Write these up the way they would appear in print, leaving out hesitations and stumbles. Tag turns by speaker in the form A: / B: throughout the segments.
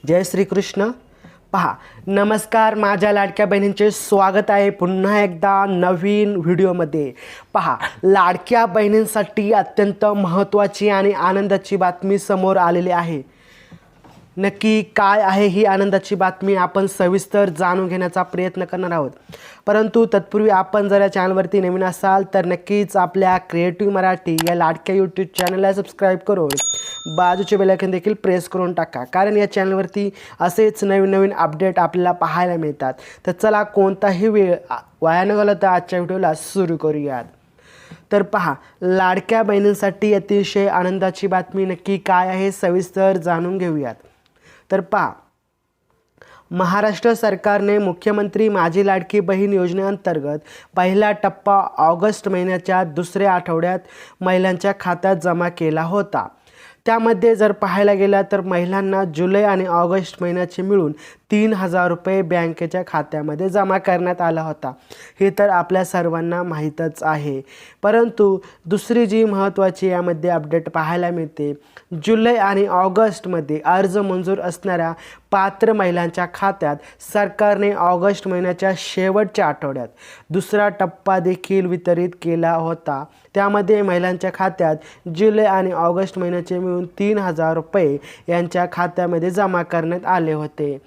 A: जय श्रीकृष्ण. पहा, नमस्कार माझ्या लाडक्या बहिणींचे स्वागत आहे पुन्हा एकदा नवीन व्हिडिओमध्ये. पहा, लाडक्या बहिणींसाठी अत्यंत महत्त्वाची आणि आनंदाची बातमी समोर आलेली आहे. नक्की काय आहे ही आनंदाची बातमी आपण सविस्तर जाणून घेण्याचा प्रयत्न करणार आहोत. परंतु तत्पूर्वी आपण जर या चॅनलवरती नवीन असाल तर नक्कीच आपल्या क्रिएटिव्ह मराठी या लाडक्या यूट्यूब चॅनलला सबस्क्राईब करून बाजूचे बेल आयकॉन देखील प्रेस करून टाका, कारण या चॅनलवरती असेच नवीन नवीन अपडेट आपल्याला पाहायला मिळतात. तर चला कोणताही वेळ वाया न घालवता आजच्या व्हिडिओला सुरू करूयात. तर पहा, लाडक्या बहिणींसाठी अतिशय आनंदाची बातमी नक्की काय आहे सविस्तर जाणून घेऊयात. तर पहा, महाराष्ट्र सरकारने मुख्यमंत्री माझी लाडकी बहीण योजनेअंतर्गत पहिला टप्पा ऑगस्ट महिन्याच्या दुसऱ्या आठवड्यात महिलांच्या खात्यात जमा केला होता. त्यामध्ये जर पाहायला गेला तर महिलांना जुलै आणि ऑगस्ट महिन्याचे मिळून 3,000 रुपये बँकेच्या खात्यामध्ये जमा करण्यात आला होता. हे तर आपल्या सर्वांना माहीतच आहे. परंतु दुसरी जी महत्त्वाची यामध्ये अपडेट पाहायला मिळते, जुलै आणि ऑगस्टमध्ये अर्ज मंजूर असणाऱ्या पात्र महिलांच्या खात्यात सरकारने ऑगस्ट महिन्याच्या शेवटच्या आठवड्यात दुसरा टप्पा देखील वितरित केला होता. त्यामध्ये महिलांच्या खात्यात जुलै आणि ऑगस्ट महिन्याचे मिळून 3,000 रुपये यांच्या खात्यामध्ये जमा करण्यात आले होते.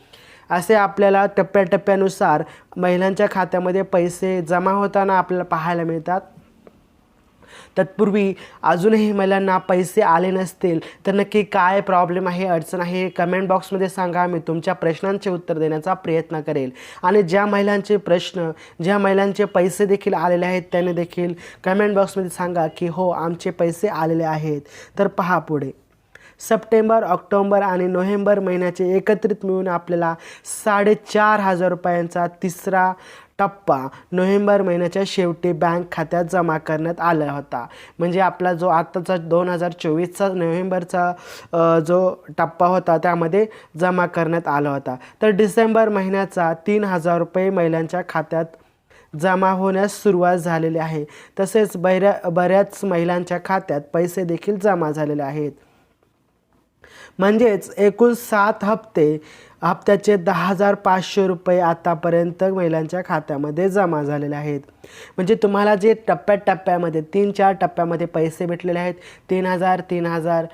A: असे आपल्याला टप्प्याटप्प्यानुसार महिलांच्या खात्यामध्ये पैसे जमा होताना आपल्याला पाहायला मिळतात. तत्पूर्वी अजूनही महिलांना पैसे आले नसतील तर नक्की काय प्रॉब्लेम आहे, अडचण आहे, कमेंट बॉक्समध्ये सांगा. मी तुमच्या प्रश्नांचे उत्तर देण्याचा प्रयत्न करेल. आणि ज्या महिलांचे प्रश्न, ज्या महिलांचे पैसे देखील आलेले आहेत त्यांनी देखील कमेंट बॉक्समध्ये सांगा की हो आमचे पैसे आलेले आहेत. तर पहा पुढे, सप्टेंबर, ऑक्टोबर आणि नोव्हेंबर महिन्याचे एकत्रित मिळून आपल्याला 4,500 रुपयांचा तिसरा टप्पा नोव्हेंबर महिन्याच्या शेवटी बँक खात्यात जमा करण्यात आला होता. म्हणजे आपला जो आत्ताचा 2024चा नोव्हेंबरचा जो टप्पा होता त्यामध्ये जमा करण्यात आला होता. तर डिसेंबर महिन्याचा 3,000 रुपये महिलांच्या खात्यात जमा होण्यास सुरुवात झालेली आहे. तसेच बऱ्याच महिलांच्या खात्यात पैसे देखील जमा झालेले आहेत. म्हणजेच एकूण 7 हप्त्याचे 10,500 रुपये आतापर्यंत महिलांच्या खात्यामध्ये जमा झालेले आहेत. म्हणजे तुम्हाला जे टप्प्याटप्प्यामध्ये 3-4 टप्प्यामध्ये पैसे भेटलेले आहेत, 3,000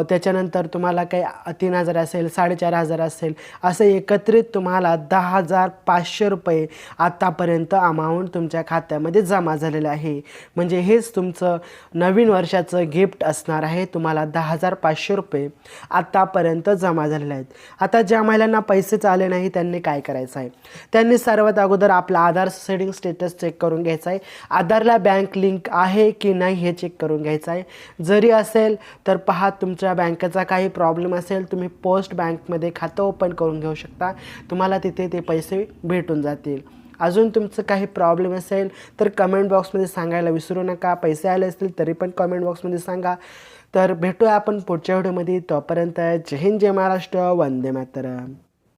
A: त्याच्यानंतर तुम्हाला काही 3,000 असेल, 4,500 असेल, असे एकत्रित तुम्हाला 10,500 रुपये आतापर्यंत अमाऊंट तुमच्या खात्यामध्ये जमा झालेलं आहे. म्हणजे हेच तुमचं नवीन वर्षाचं गिफ्ट असणार आहे. तुम्हाला 10,500 रुपये आतापर्यंत जमा झालेले आहेत. आता ज्या महिलांना पैसेच आले नाही त्यांनी काय करायचं आहे, त्यांनी सर्वात अगोदर आपला आधार सेटिंग स्टेटस चेक करून घ्यायचं आहे. आधारला बँक लिंक आहे की नाही हे चेक करून घ्यायचं आहे. जरी असेल तर पहा, तुमच्या बँकेचा काही प्रॉब्लेम असेल तुम्ही पोस्ट बँकमध्ये खातं ओपन करून घेऊ शकता. तुम्हाला तिथे ते पैसे भेटून जातील. अजून तुमचं काही प्रॉब्लेम असेल तर कमेंट बॉक्समध्ये सांगायला विसरू नका. पैसे आले असतील तरी पण कमेंट बॉक्समध्ये सांगा. तर भेटूया आपण पुढच्या व्हिडिओमध्ये. तोपर्यंत जय हिंद, जय महाराष्ट्र, वंदे मातरम.